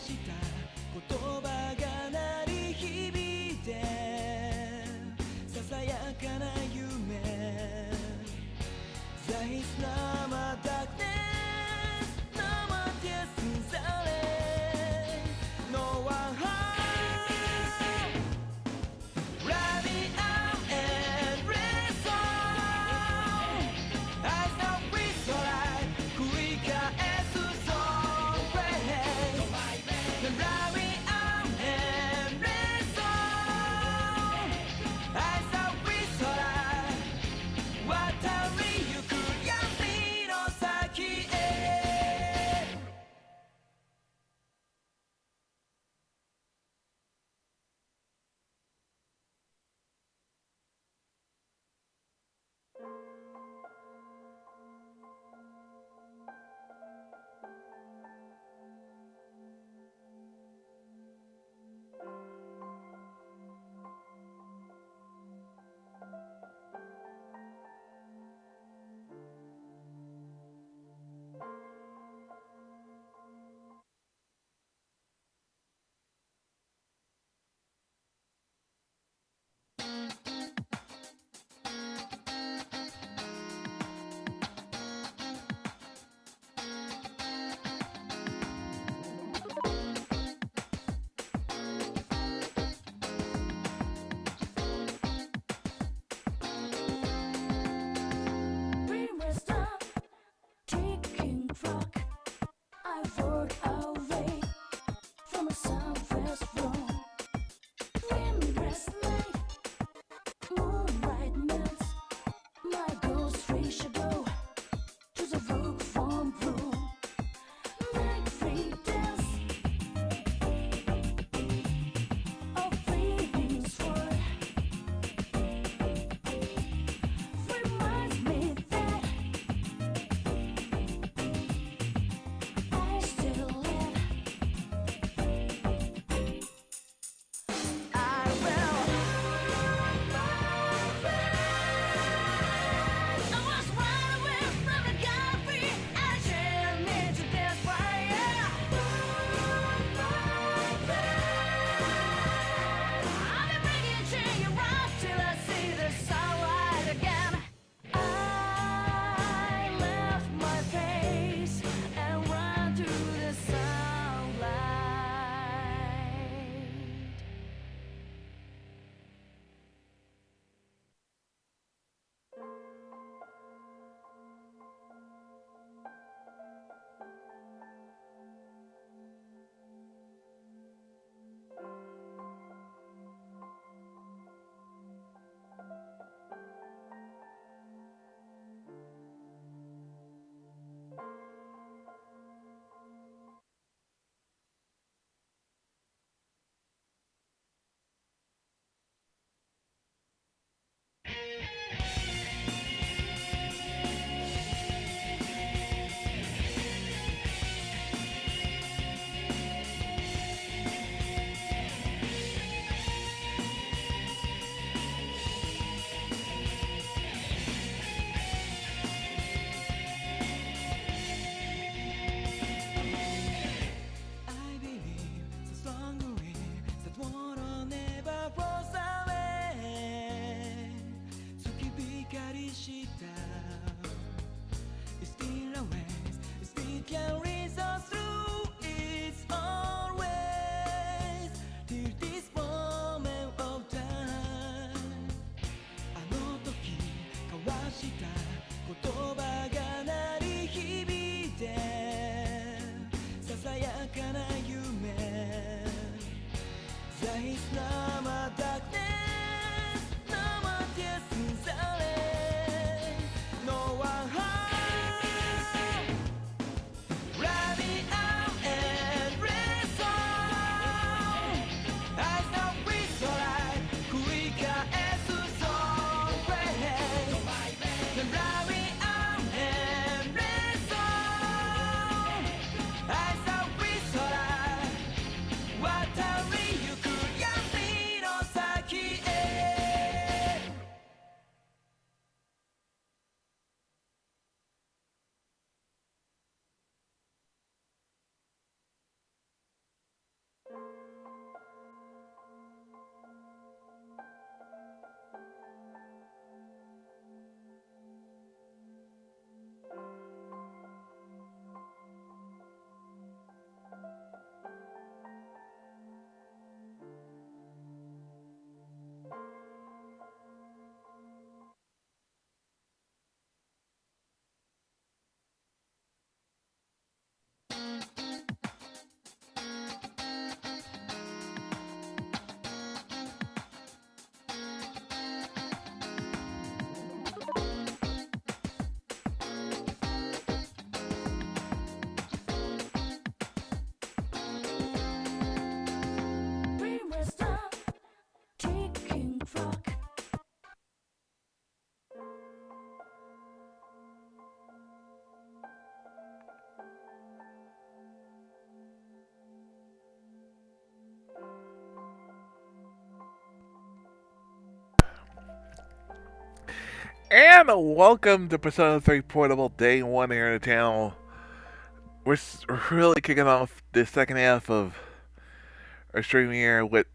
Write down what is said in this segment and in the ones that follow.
した言葉が鳴り響いてささやかな夢 There is no more darkness, no more tears in silence, no one home. Let me out and breathe song. I stop with your light, 繰り返す song. Pray. And welcome to Persona 3 Portable Day 1 here in the channel. We're really kicking off the second half of our stream here with,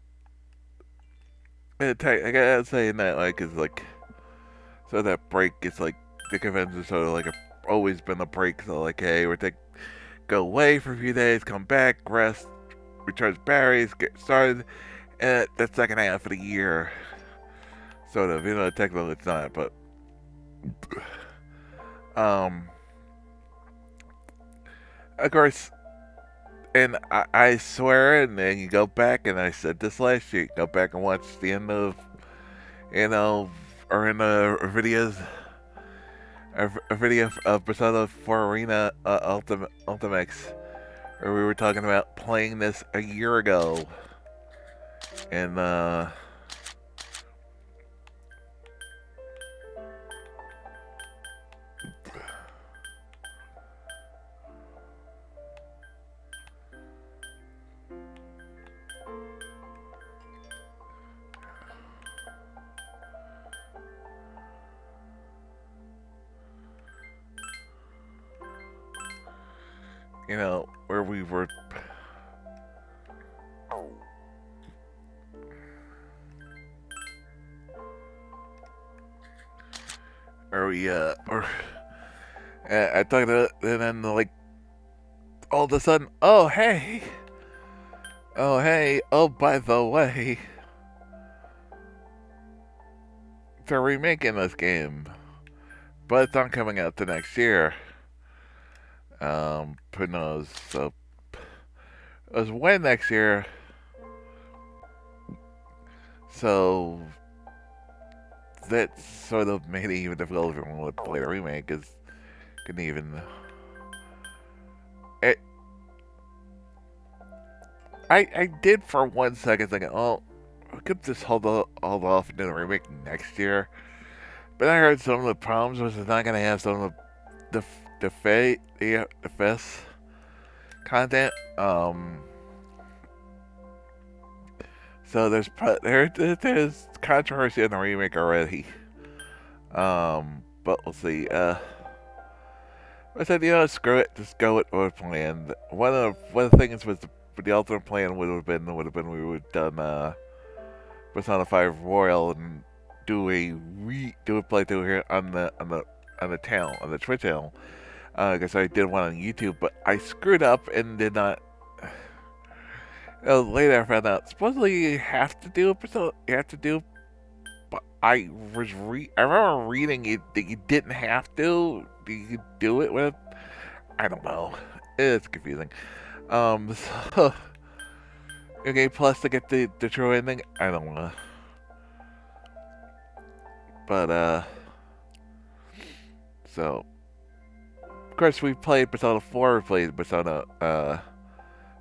I gotta say, that like is like, so that break is like, the convention sort of like always been a break, so like, hey, go away for a few days, come back, rest, recharge batteries, get started, and that second half of the year, sort of, technically it's not, but, um, of course, and I swear, and then you go back, and I said this last year, go back and watch the end of, or in the videos, a video of Persona 4 Arena Ultimax, where we were talking about playing this a year ago, and where we were. I talked to it, and then like all of a sudden, oh hey, oh by the way, they're remaking this game, but it's not coming out the next year. Who knows? So, it was when next year. So that sort of made it even difficult if everyone would play the remake, because couldn't even. I did for 1 second thinking, oh, we could just hold off and do the remake next year. But I heard some of the problems was it's not gonna have some of the FES content. So there's controversy in the remake already. But we'll see. I said, screw it, just go with what planned. One of the things was the ultimate plan would have been we would have done Persona 5 Royal and do a playthrough here on the channel, on the Twitch channel. Because I did one on YouTube, but I screwed up and did not. Later I found out supposedly you have to do but I remember reading it that you didn't have to. You could do it with. I don't know. It's confusing. So, okay, plus to get the true ending, I don't know. But so of course we played Persona 4, we played Persona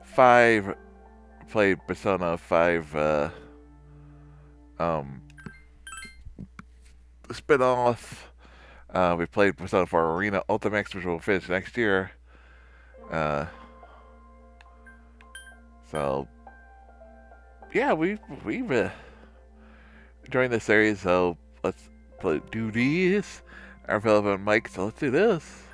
5, played Persona 5 spin-off. We played Persona 4 Arena Ultimax, which will finish next year. So yeah, we've joined the series. So let's do these. I'm Philip and Mike, so let's do this.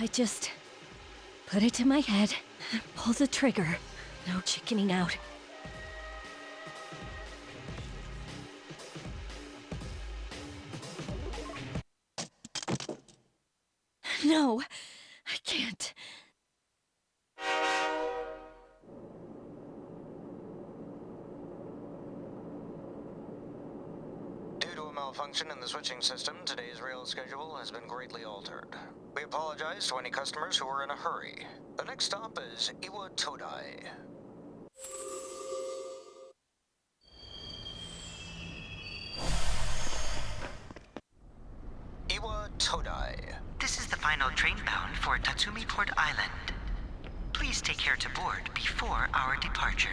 I just put it to my head, pull the trigger. No chickening out. No, I can't. Due to a malfunction in the switching system, today's rail schedule has been greatly altered. We apologize to any customers who are in a hurry. The next stop is Iwa Todai. Iwa Todai. This is the final train bound for Tatsumi Port Island. Please take care to board before our departure.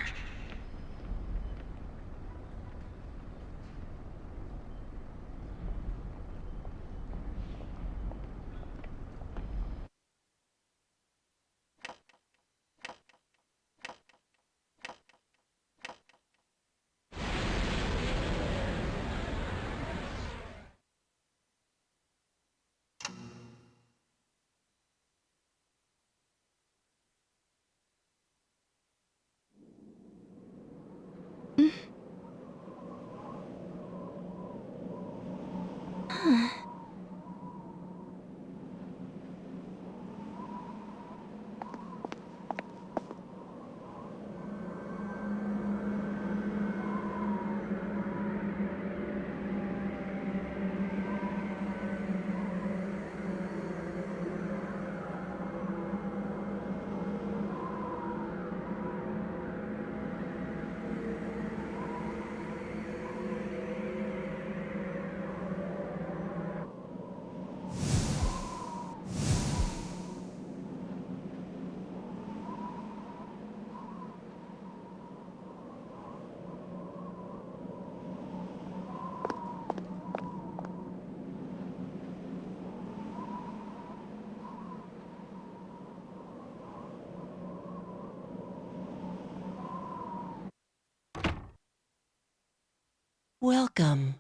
Welcome.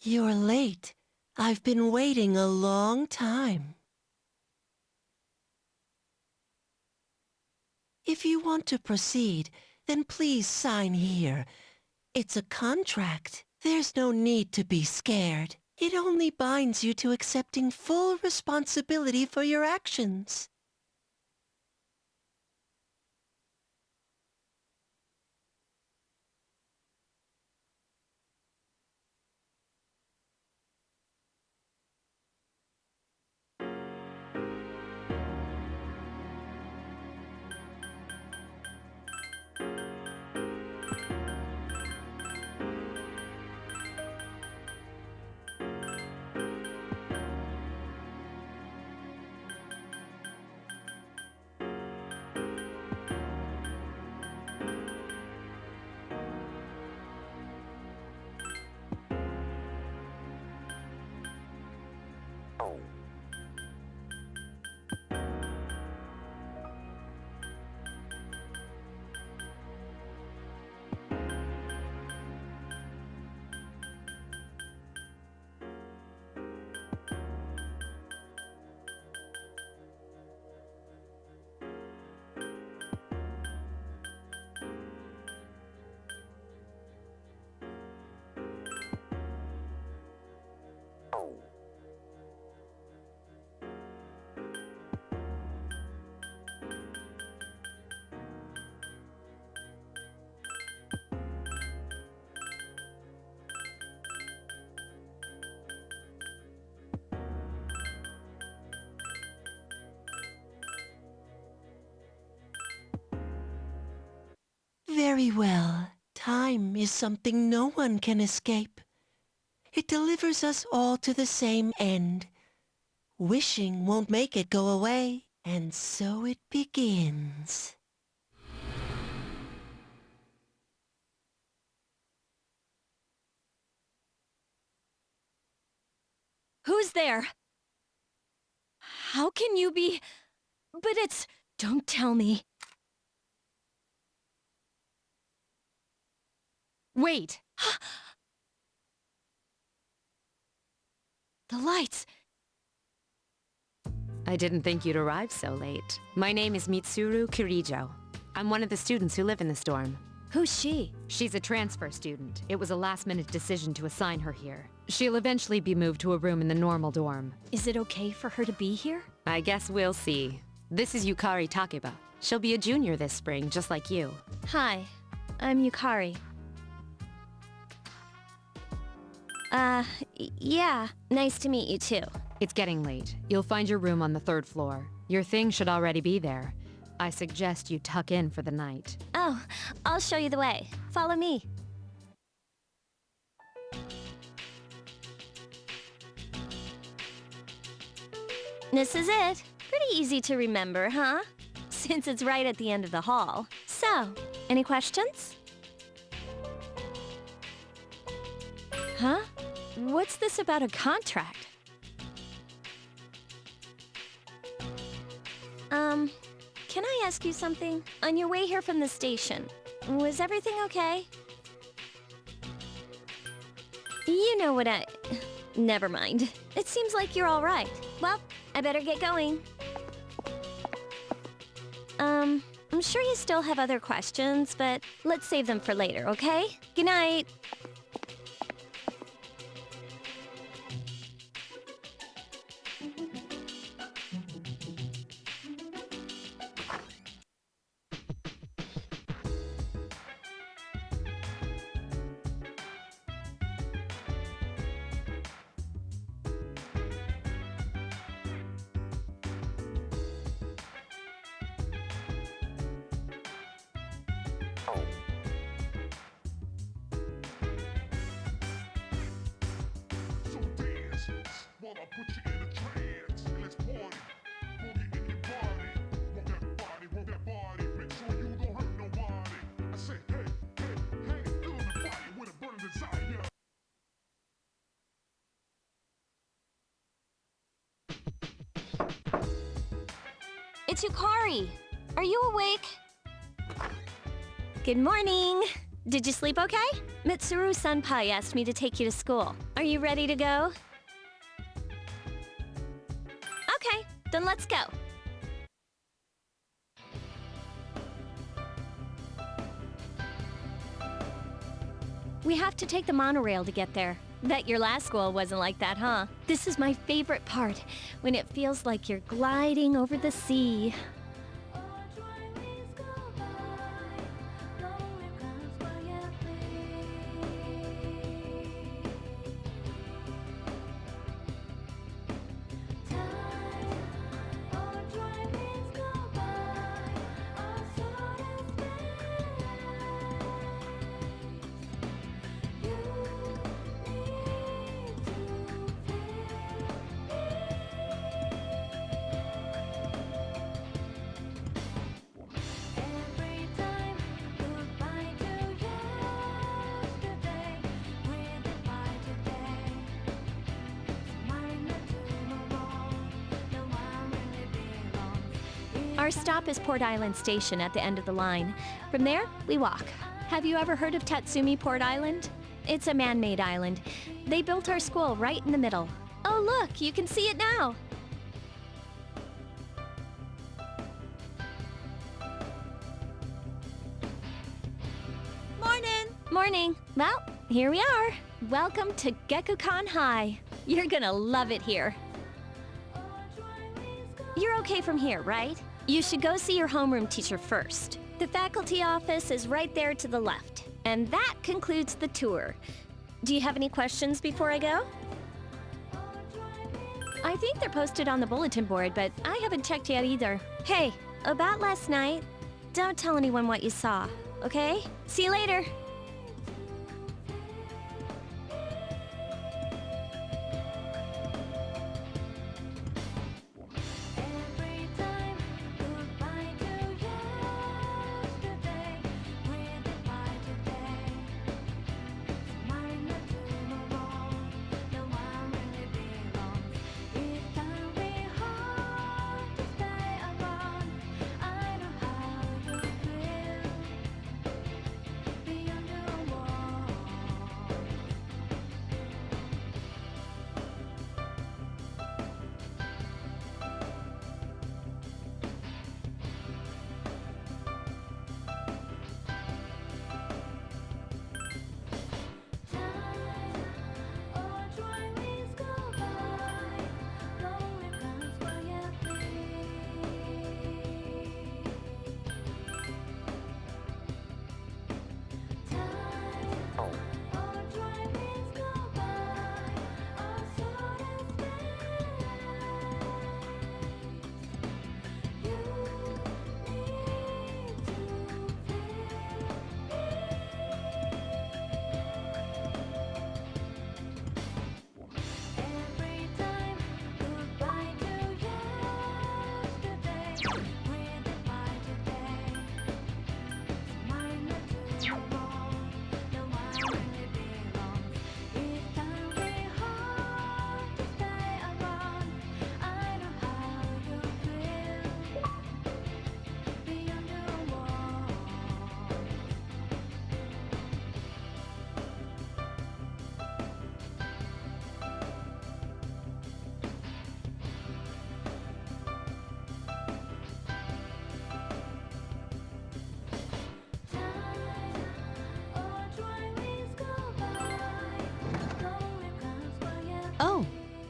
You're late. I've been waiting a long time. If you want to proceed, then please sign here. It's a contract. There's no need to be scared. It only binds you to accepting full responsibility for your actions. Very well. Time is something no one can escape. It delivers us all to the same end. Wishing won't make it go away, and so it begins. Who's there? How can you be... But it's... Don't tell me. Wait! The lights! I didn't think you'd arrive so late. My name is Mitsuru Kirijo. I'm one of the students who live in this dorm. Who's she? She's a transfer student. It was a last-minute decision to assign her here. She'll eventually be moved to a room in the normal dorm. Is it okay for her to be here? I guess we'll see. This is Yukari Takeba. She'll be a junior this spring, just like you. Hi, I'm Yukari. Yeah, nice to meet you too. It's getting late. You'll find your room on the 3rd floor. Your thing should already be there. I suggest you tuck in for the night. Oh, I'll show you the way. Follow me. This is it. Pretty easy to remember, huh? Since it's right at the end of the hall. So, any questions? Huh? What's this about a contract? Can I ask you something? On your way here from the station, was everything okay? You know what Never mind. It seems like you're all right. Well, I better get going. I'm sure you still have other questions, but let's save them for later, okay? Good night. It's Yukari. Are you awake? Good morning. Did you sleep okay? Mitsuru-senpai asked me to take you to school. Are you ready to go? Okay, then let's go. We have to take the monorail to get there. Bet your last school wasn't like that, huh? This is my favorite part, when it feels like you're gliding over the sea. Our stop is Port Island Station at the end of the line. From there, we walk. Have you ever heard of Tatsumi Port Island? It's a man-made island. They built our school right in the middle. Oh look, you can see it now! Morning! Morning. Well, here we are. Welcome to Gekukan High. You're gonna love it here. You're okay from here, right? You should go see your homeroom teacher first. The faculty office is right there to the left. And that concludes the tour. Do you have any questions before I go? I think they're posted on the bulletin board, but I haven't checked yet either. Hey, about last night, don't tell anyone what you saw, okay? See you later.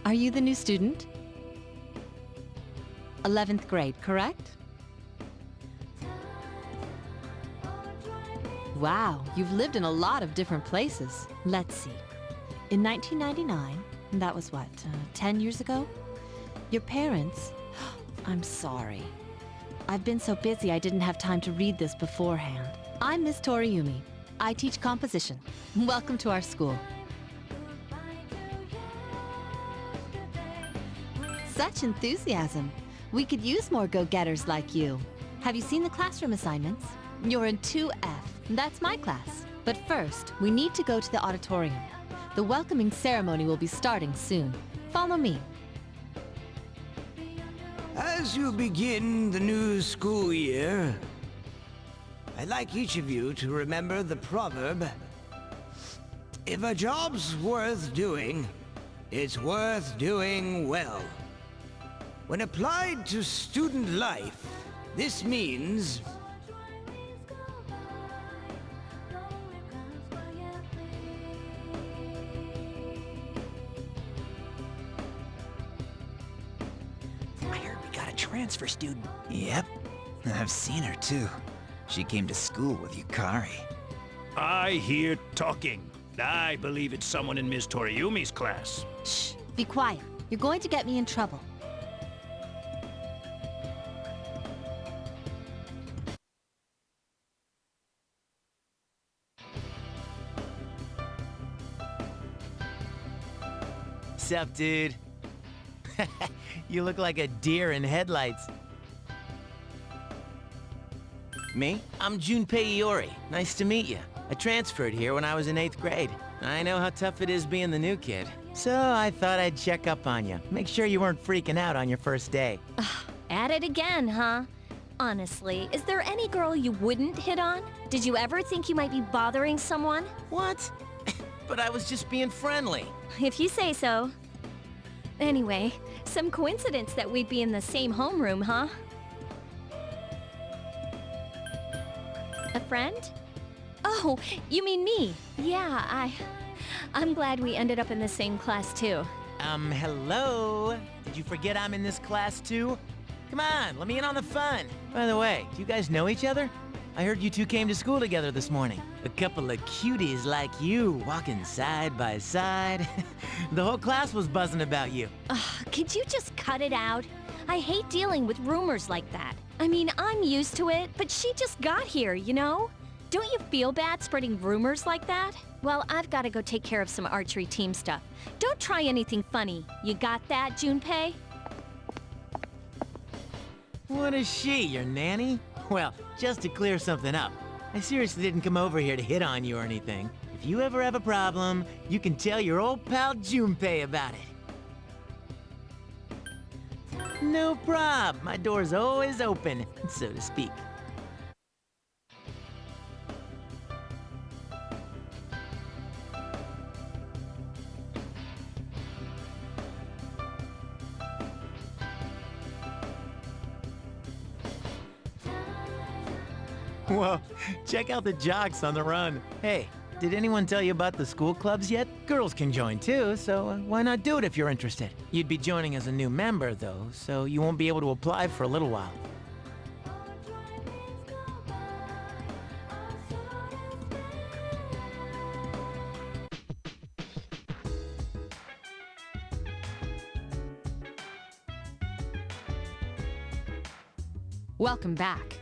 Are you the new student? 11th grade, correct? Wow, you've lived in a lot of different places. Let's see. In 1999, that was what, 10 years ago? Your parents... I'm sorry. I've been so busy I didn't have time to read this beforehand. I'm Miss Toriumi. I teach composition. Welcome to our school. Such enthusiasm. We could use more go-getters like you. Have you seen the classroom assignments? You're in 2F. That's my class. But first, we need to go to the auditorium. The welcoming ceremony will be starting soon. Follow me. As you begin the new school year, I'd like each of you to remember the proverb, if a job's worth doing, it's worth doing well. When applied to student life, this means I heard we got a transfer student. Yep, I've seen her too. She came to school with Yukari. I hear talking. I believe it's someone in Ms. Toriumi's class. Shh, be quiet. You're going to get me in trouble. Sup, dude? You look like a deer in headlights. Me? I'm Junpei Iori. Nice to meet you. I transferred here when I was in 8th grade. I know how tough it is being the new kid. So I thought I'd check up on you. Make sure you weren't freaking out on your first day. At it again, huh? Honestly, is there any girl you wouldn't hit on? Did you ever think you might be bothering someone? What? But I was just being friendly. If you say so. Anyway, some coincidence that we'd be in the same homeroom, huh? A friend? Oh, you mean me? Yeah, I'm glad we ended up in the same class too. Hello? Did you forget I'm in this class too? Come on, let me in on the fun. By the way, do you guys know each other? I heard you two came to school together this morning. A couple of cuties like you, walking side by side. The whole class was buzzing about you. Could you just cut it out? I hate dealing with rumors like that. I mean, I'm used to it, but she just got here, you know? Don't you feel bad spreading rumors like that? Well, I've got to go take care of some archery team stuff. Don't try anything funny. You got that, Junpei? What is she, your nanny? Well, just to clear something up, I seriously didn't come over here to hit on you or anything. If you ever have a problem, you can tell your old pal Junpei about it. No prob. My door's always open, so to speak. Whoa, check out the jocks on the run. Hey, did anyone tell you about the school clubs yet? Girls can join too, so why not do it if you're interested? You'd be joining as a new member though, so you won't be able to apply for a little while. Welcome back.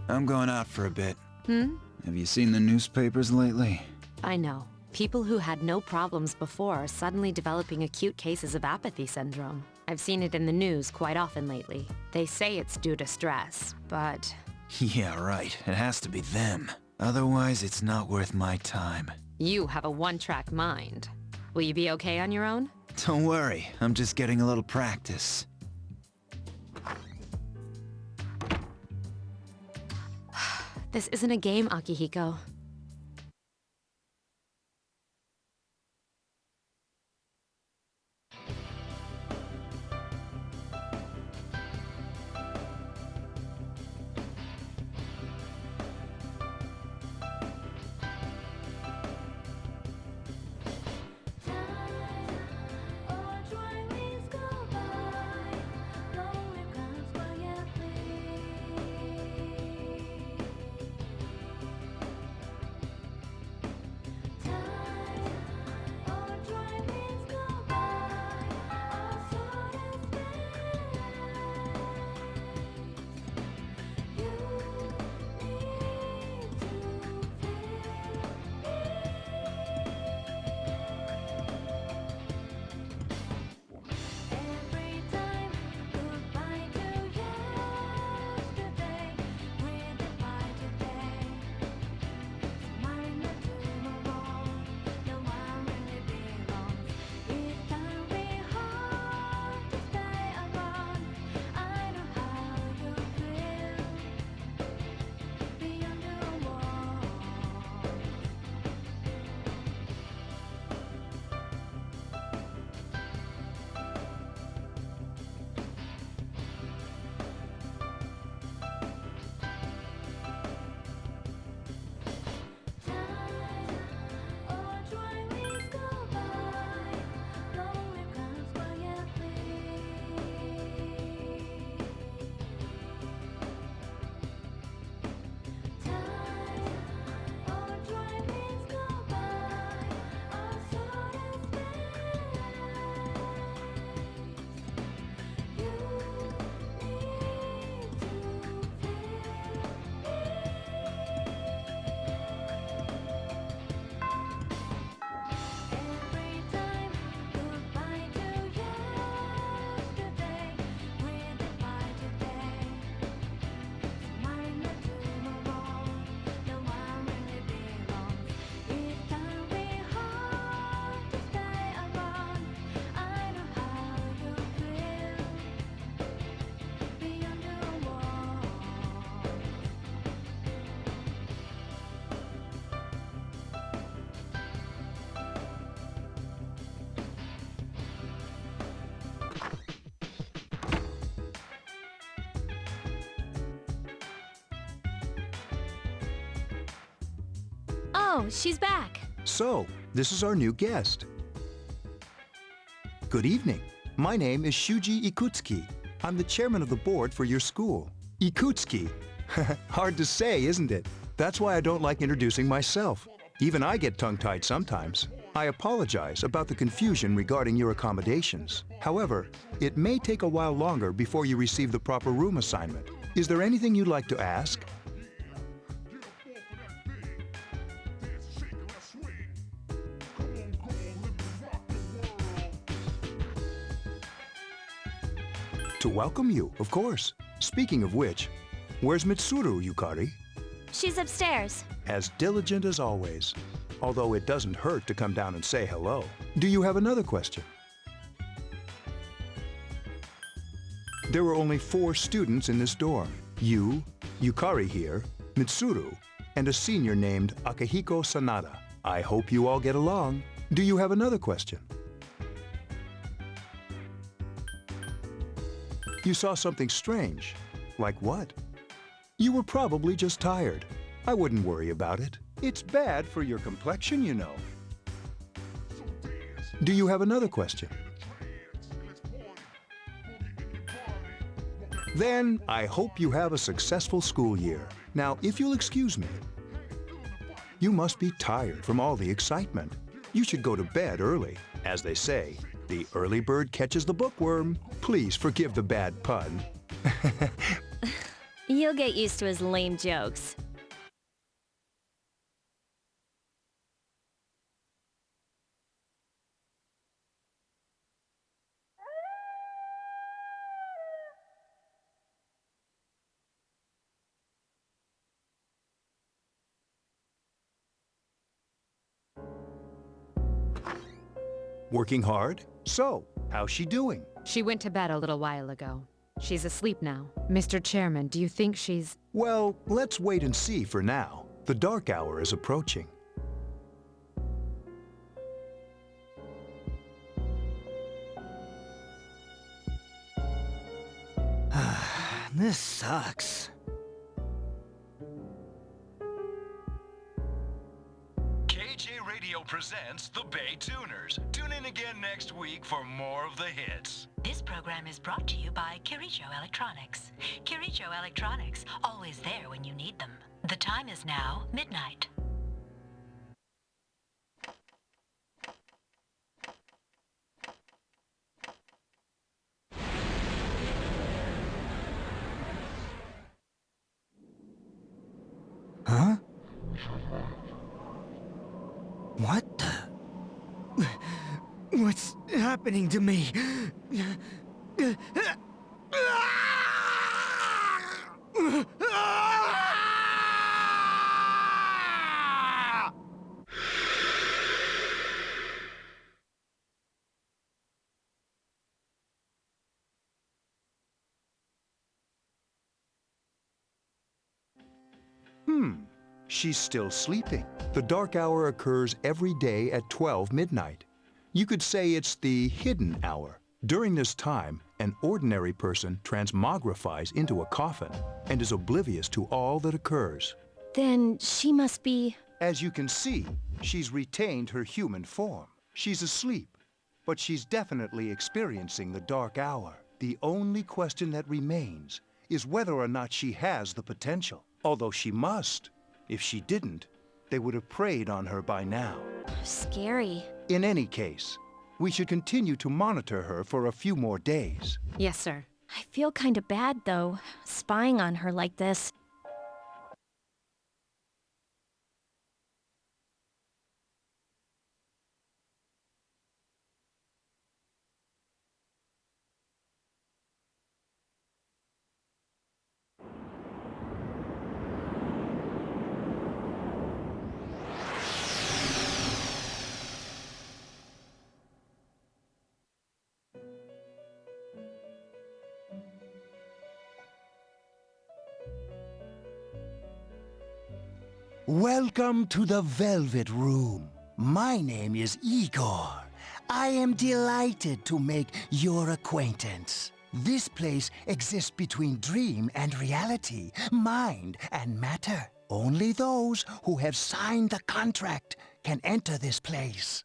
I'm going out for a bit. Hmm? Have you seen the newspapers lately? I know. People who had no problems before are suddenly developing acute cases of apathy syndrome. I've seen it in the news quite often lately. They say it's due to stress, but... Yeah, right. It has to be them. Otherwise, it's not worth my time. You have a one-track mind. Will you be okay on your own? Don't worry. I'm just getting a little practice. This isn't a game, Akihiko. Oh, she's back. So, this is our new guest. Good evening. My name is Shuji Ikutsuki. I'm the chairman of the board for your school. Ikutsuki. Hard to say, isn't it? That's why I don't like introducing myself. Even I get tongue-tied sometimes. I apologize about the confusion regarding your accommodations. However, it may take a while longer before you receive the proper room assignment. Is there anything you'd like to ask? To welcome you, of course. Speaking of which, where's Mitsuru, Yukari? She's upstairs. As diligent as always. Although it doesn't hurt to come down and say hello. Do you have another question? There are only 4 students in this dorm. You, Yukari here, Mitsuru, and a senior named Akihiko Sanada. I hope you all get along. Do you have another question? You saw something strange. Like what? You were probably just tired. I wouldn't worry about it. It's bad for your complexion, you know. Do you have another question? Then, I hope you have a successful school year. Now, if you'll excuse me, you must be tired from all the excitement. You should go to bed early. As they say, the early bird catches the bookworm. Please forgive the bad pun. You'll get used to his lame jokes. Working hard? So, how's she doing? She went to bed a little while ago. She's asleep now. Mr. Chairman, do you think she's... Well, let's wait and see for now. The dark hour is approaching. This sucks. KJ Radio presents the Bay Tuners. Tune in again next week for more of the hits. This program is brought to you by Kirijo Electronics. Kirijo Electronics, always there when you need them. The time is now midnight. Huh? What the... What's happening to me? She's still sleeping. The dark hour occurs every day at 12 midnight. You could say it's the hidden hour. During this time, an ordinary person transmogrifies into a coffin and is oblivious to all that occurs. Then she must be... As you can see, she's retained her human form. She's asleep, but she's definitely experiencing the dark hour. The only question that remains is whether or not she has the potential, although she must. If she didn't, they would have preyed on her by now. Scary. In any case, we should continue to monitor her for a few more days. Yes, sir. I feel kind of bad, though, spying on her like this. Welcome to the Velvet Room. My name is Igor. I am delighted to make your acquaintance. This place exists between dream and reality, mind and matter. Only those who have signed the contract can enter this place.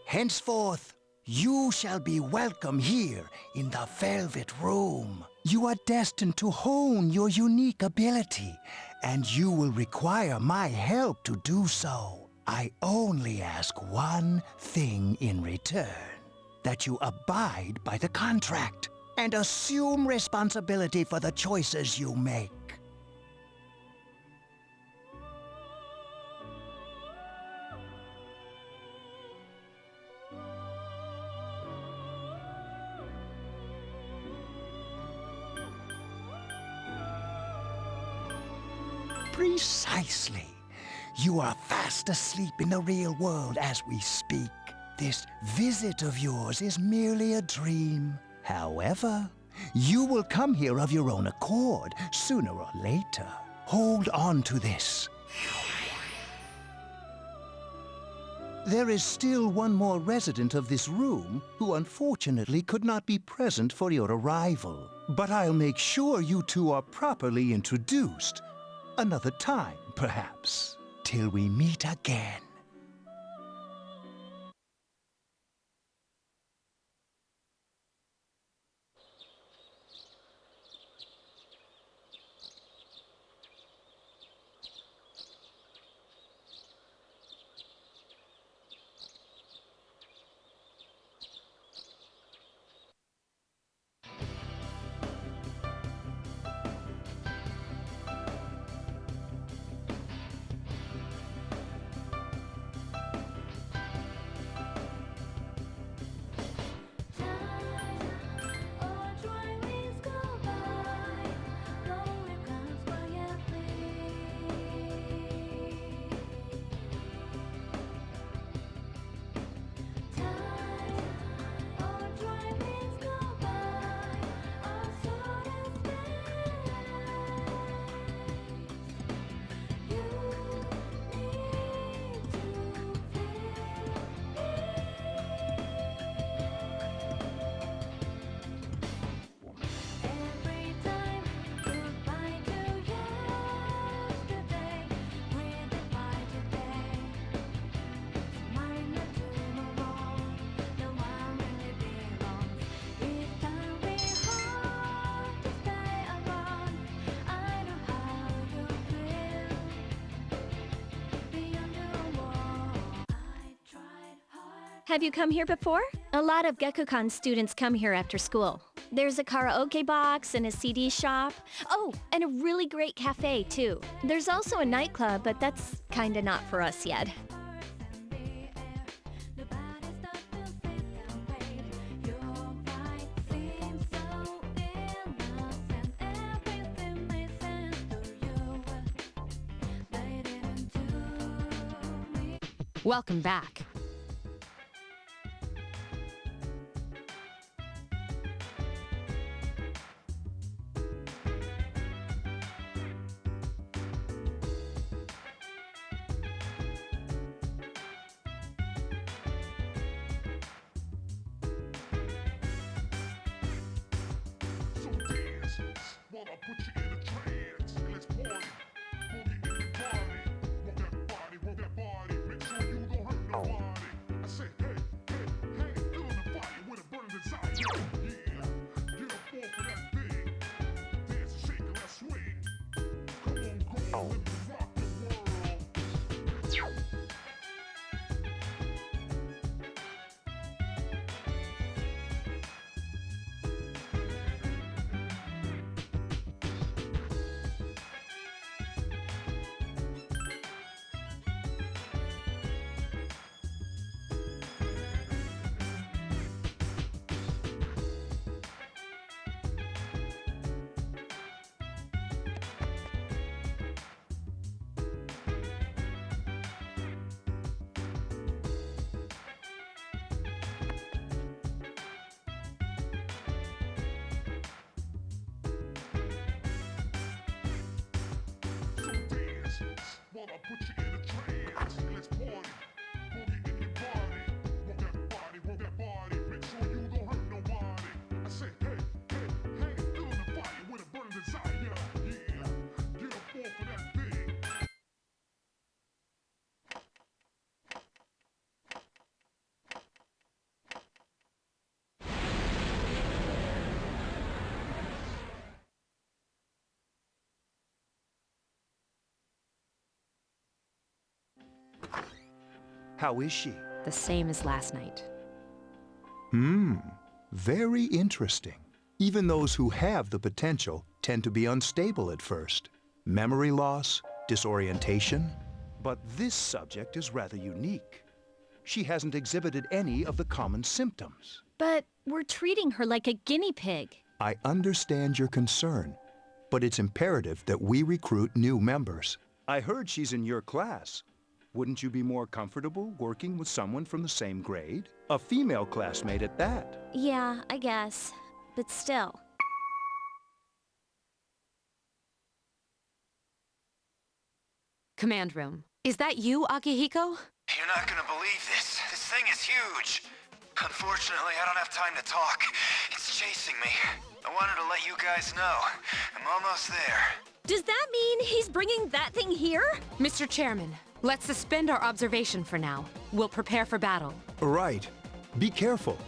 Henceforth, you shall be welcome here in the Velvet Room. You are destined to hone your unique ability, and you will require my help to do so. I only ask one thing in return, that you abide by the contract and assume responsibility for the choices you make. Precisely. You are fast asleep in the real world as we speak. This visit of yours is merely a dream. However, you will come here of your own accord, sooner or later. Hold on to this. There is still one more resident of this room who unfortunately could not be present for your arrival. But I'll make sure you two are properly introduced. Another time, perhaps. Till we meet again. Have you come here before? A lot of Gekkoukan students come here after school. There's a karaoke box and a CD shop. Oh, and a really great cafe, too. There's also a nightclub, but that's kinda not for us yet. Welcome back. How is she? The same as last night. Very interesting. Even those who have the potential tend to be unstable at first. Memory loss, disorientation. But this subject is rather unique. She hasn't exhibited any of the common symptoms. But we're treating her like a guinea pig. I understand your concern, but it's imperative that we recruit new members. I heard she's in your class. Wouldn't you be more comfortable working with someone from the same grade? A female classmate at that. Yeah, I guess. But still. Command room. Is that you, Akihiko? You're not gonna believe this. thing is huge. Unfortunately, I don't have time to talk. It's chasing me. I wanted to let you guys know. I'm almost there. Does that mean he's bringing that thing here? Mr. Chairman, let's suspend our observation for now. We'll prepare for battle. Right. Be careful.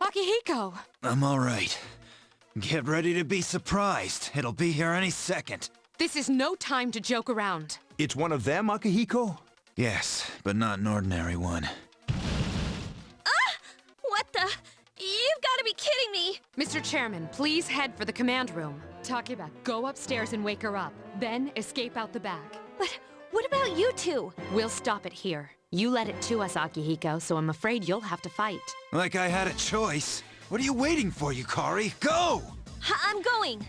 Akihiko! I'm all right. Get ready to be surprised. It'll be here any second. This is no time to joke around. It's one of them, Akihiko? Yes, but not an ordinary one. What the? You've got to be kidding me! Mr. Chairman, please head for the command room. Takeba, go upstairs and wake her up. Then escape out the back. But what about you two? We'll stop it here. You led it to us, Akihiko, so I'm afraid you'll have to fight. Like I had a choice. What are you waiting for, Yukari? Go! I'm going!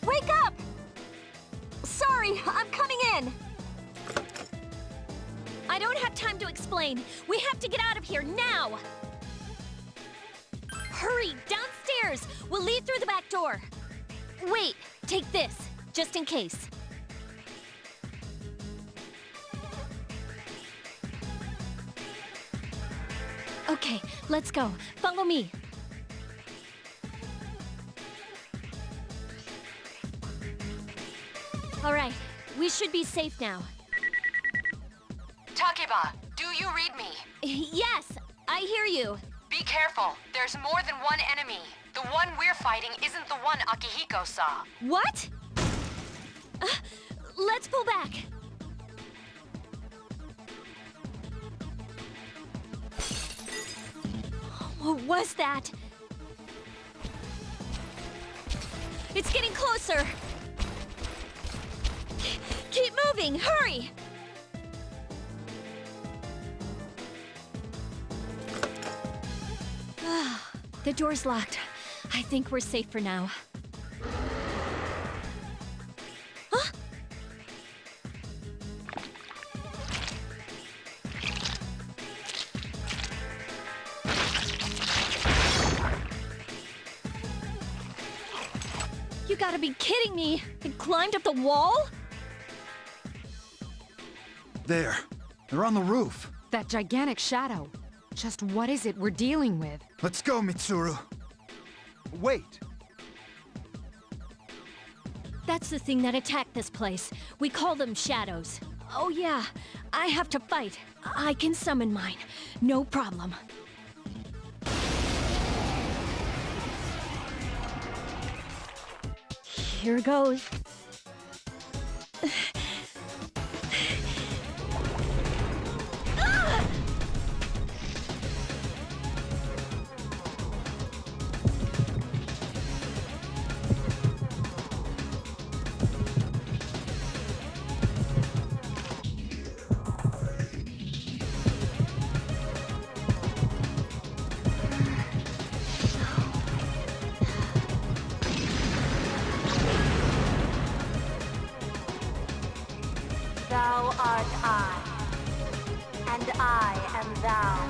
Wake up! Sorry, I'm coming in! I don't have time to explain. We have to get out of here now! Hurry, downstairs! We'll leave through the back door. Wait, take this, just in case. Okay, let's go. Follow me. All right, we should be safe now. Takeba, do you read me? Yes, I hear you. Be careful. There's more than one enemy. The one we're fighting isn't the one Akihiko saw. What? Let's pull back. What was that? It's getting closer. Keep moving, hurry! The door's locked. I think we're safe for now. Huh? You gotta be kidding me! It climbed up the wall? There. They're on the roof. That gigantic shadow. Just what is it we're dealing with? Let's go, Mitsuru. Wait. That's the thing that attacked this place. We call them shadows. Oh yeah, I have to fight. I can summon mine. No problem. Here goes. Thou art I, and I am thou.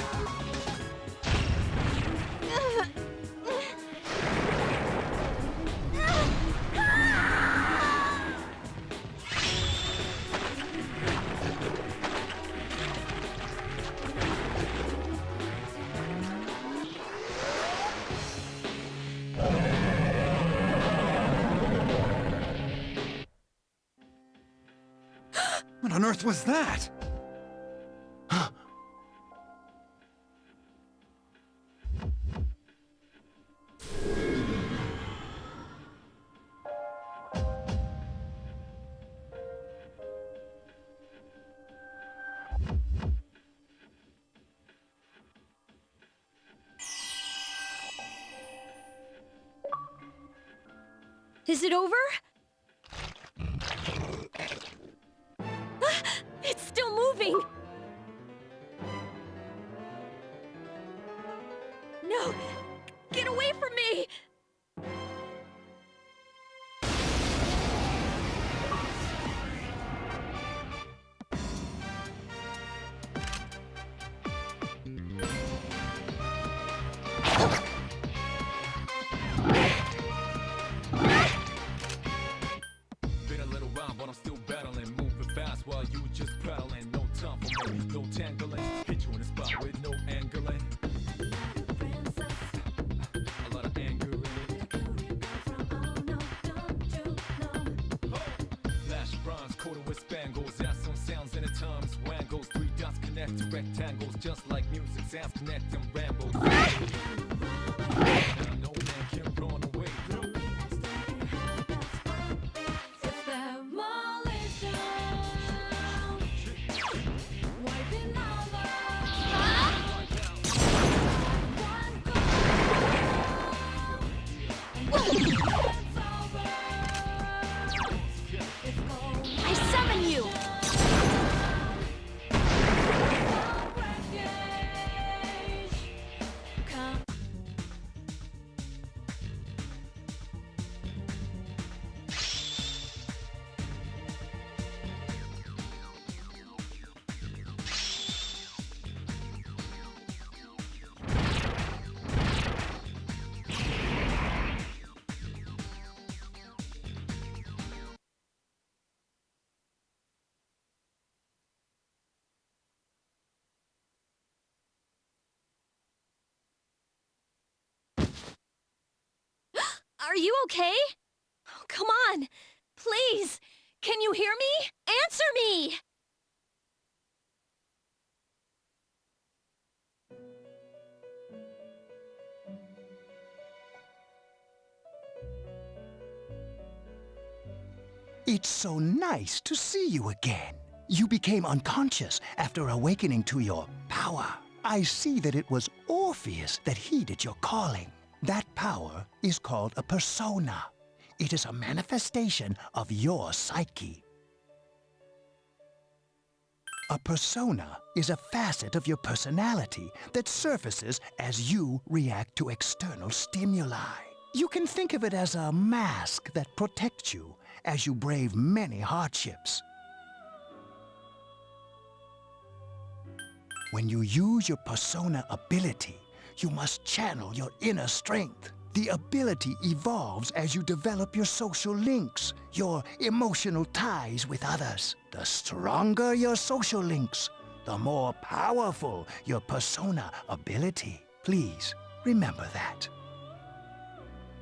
What on earth was that? Is it over? It's still moving! No! Get away from me! no tangling. Hit you in the spot with no angling. A lot of anger in it. Flash bronze coated with spangles. Ass on sounds and at times wangles. 3 dots connect to rectangles. Just like music sounds connect them rambles. Now no man can run away. I summon you! Are you okay? Oh, come on! Please! Can you hear me? Answer me! It's so nice to see you again. You became unconscious after awakening to your power. I see that it was Orpheus that heeded your calling. That power is called a persona. It is a manifestation of your psyche. A persona is a facet of your personality that surfaces as you react to external stimuli. You can think of it as a mask that protects you as you brave many hardships. When you use your persona ability, you must channel your inner strength. The ability evolves as you develop your social links, your emotional ties with others. The stronger your social links, the more powerful your persona ability. Please remember that.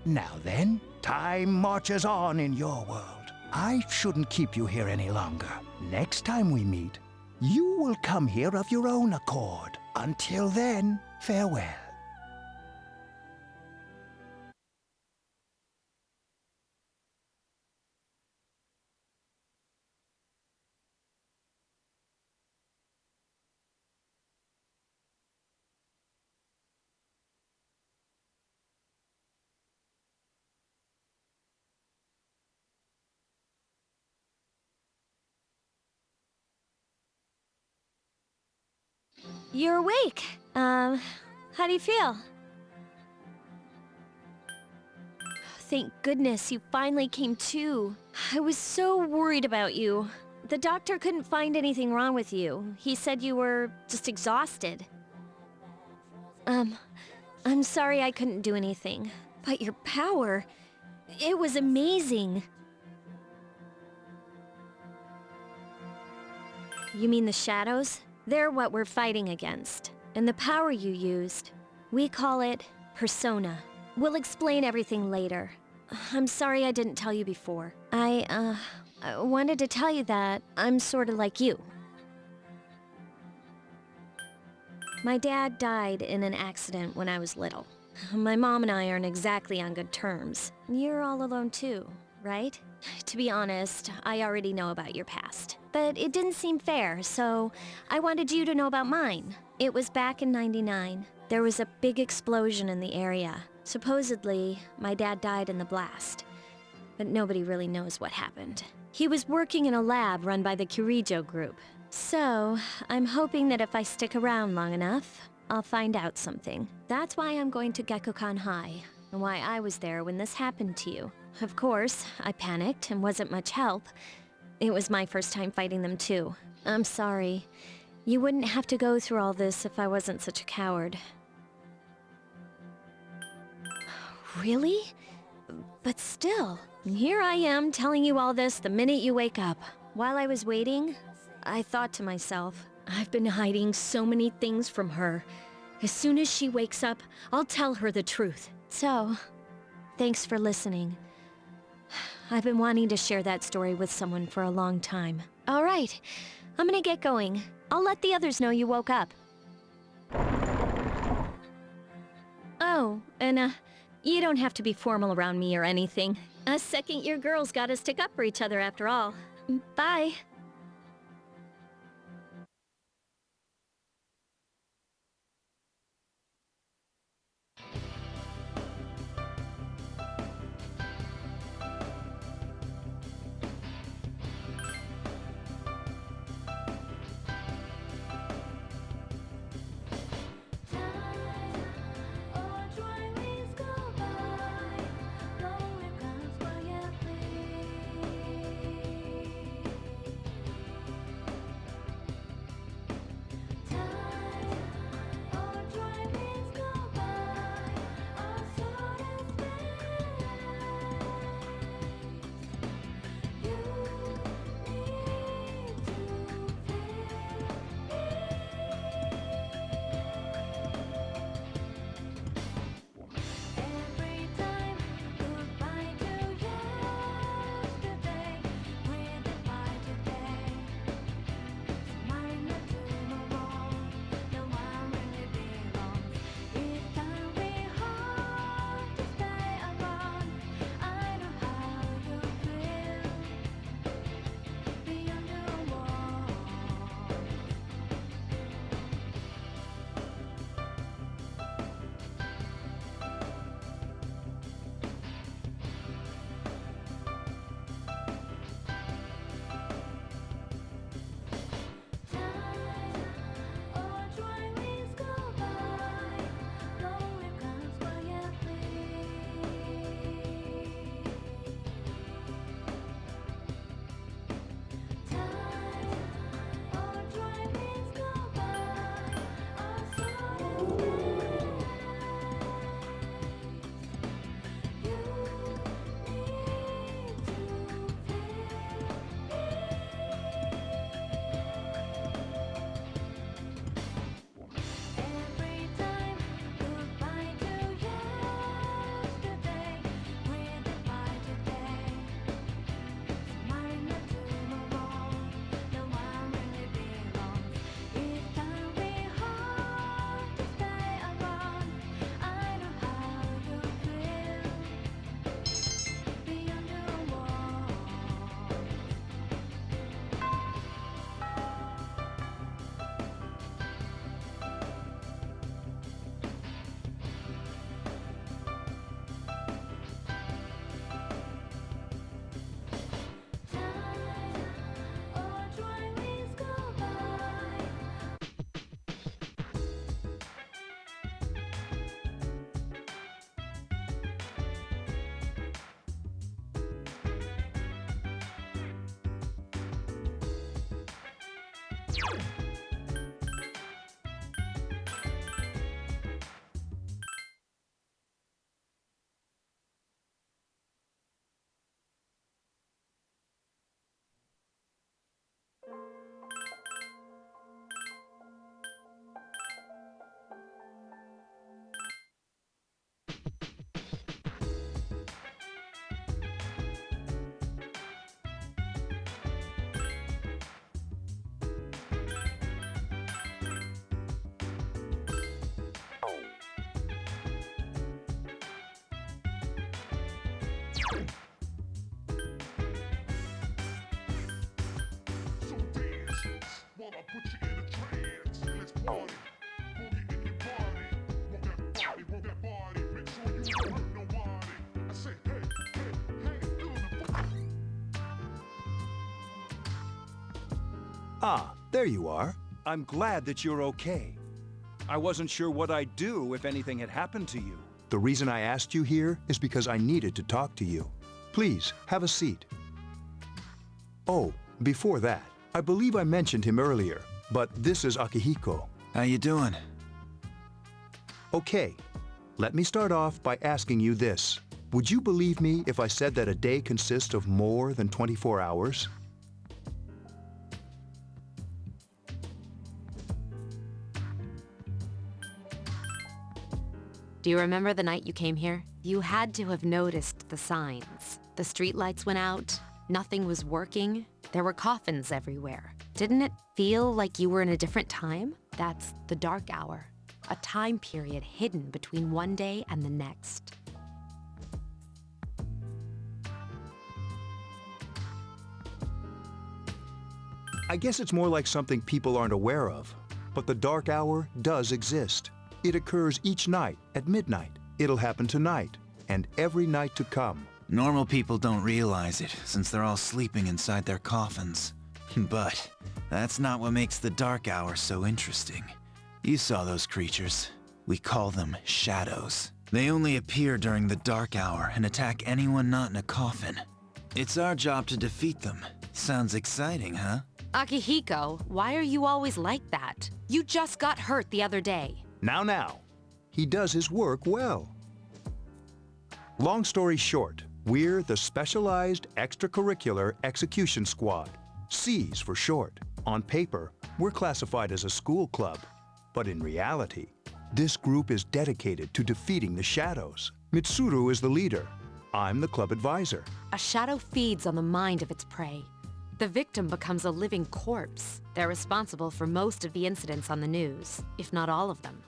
Now then, time marches on in your world. I shouldn't keep you here any longer. Next time we meet, you will come here of your own accord. Until then, farewell. You're awake. How do you feel? Thank goodness you finally came to. I was so worried about you. The doctor couldn't find anything wrong with you. He said you were just exhausted. I'm sorry I couldn't do anything. But your power, it was amazing. You mean the shadows? They're what we're fighting against. And the power you used, we call it persona. We'll explain everything later. I'm sorry I didn't tell you before. I wanted to tell you that I'm sort of like you. My dad died in an accident when I was little. My mom and I aren't exactly on good terms. You're all alone too, right? To be honest, I already know about your past. But it didn't seem fair, so I wanted you to know about mine. It was back in '99. There was a big explosion in the area. Supposedly, my dad died in the blast. But nobody really knows what happened. He was working in a lab run by the Kirijo group. So, I'm hoping that if I stick around long enough, I'll find out something. That's why I'm going to Gekkoukan High, and why I was there when this happened to you. Of course, I panicked and wasn't much help. It was my first time fighting them too. I'm sorry. You wouldn't have to go through all this if I wasn't such a coward. Really? But still, here I am telling you all this the minute you wake up. While I was waiting, I thought to myself, I've been hiding so many things from her. As soon as she wakes up, I'll tell her the truth. So, thanks for listening. I've been wanting to share that story with someone for a long time. All right, I'm gonna get going. I'll let the others know you woke up. Oh, and you don't have to be formal around me or anything. Us second-year girls gotta stick up for each other after all. Bye. Ah, there you are. I'm glad that you're okay. I wasn't sure what I'd do if anything had happened to you. The reason I asked you here is because I needed to talk to you. Please, have a seat. Oh, before that, I believe I mentioned him earlier, but this is Akihiko. How you doing? Okay, let me start off by asking you this. Would you believe me if I said that a day consists of more than 24 hours? Do you remember the night you came here? You had to have noticed the signs. The streetlights went out, nothing was working, there were coffins everywhere. Didn't it feel like you were in a different time? That's the dark hour, a time period hidden between one day and the next. I guess it's more like something people aren't aware of. But the dark hour does exist. It occurs each night at midnight. It'll happen tonight and every night to come. Normal people don't realize it, since they're all sleeping inside their coffins. But that's not what makes the dark hour so interesting. You saw those creatures. We call them shadows. They only appear during the dark hour and attack anyone not in a coffin. It's our job to defeat them. Sounds exciting, huh? Akihiko, why are you always like that? You just got hurt the other day. Now. He does his work well. Long story short, we're the Specialized Extracurricular Execution Squad. SEAS for short. On paper, we're classified as a school club. But in reality, this group is dedicated to defeating the shadows. Mitsuru is the leader. I'm the club advisor. A shadow feeds on the mind of its prey. The victim becomes a living corpse. They're responsible for most of the incidents on the news, if not all of them.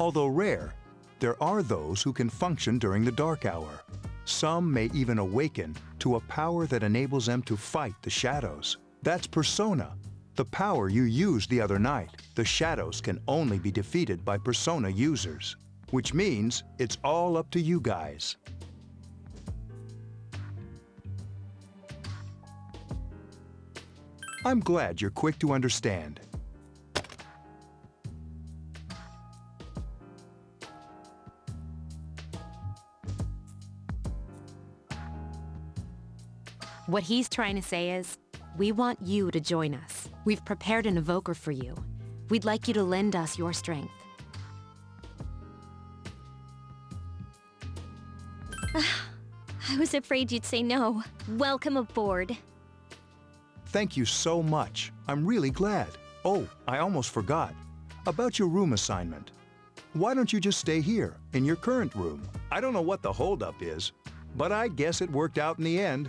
Although rare, there are those who can function during the dark hour. Some may even awaken to a power that enables them to fight the shadows. That's Persona, the power you used the other night. The shadows can only be defeated by Persona users, which means it's all up to you guys. I'm glad you're quick to understand. What he's trying to say is, we want you to join us. We've prepared an evoker for you. We'd like you to lend us your strength. I was afraid you'd say no. Welcome aboard. Thank you so much. I'm really glad. Oh, I almost forgot. About your room assignment. Why don't you just stay here, in your current room? I don't know what the holdup is, but I guess it worked out in the end.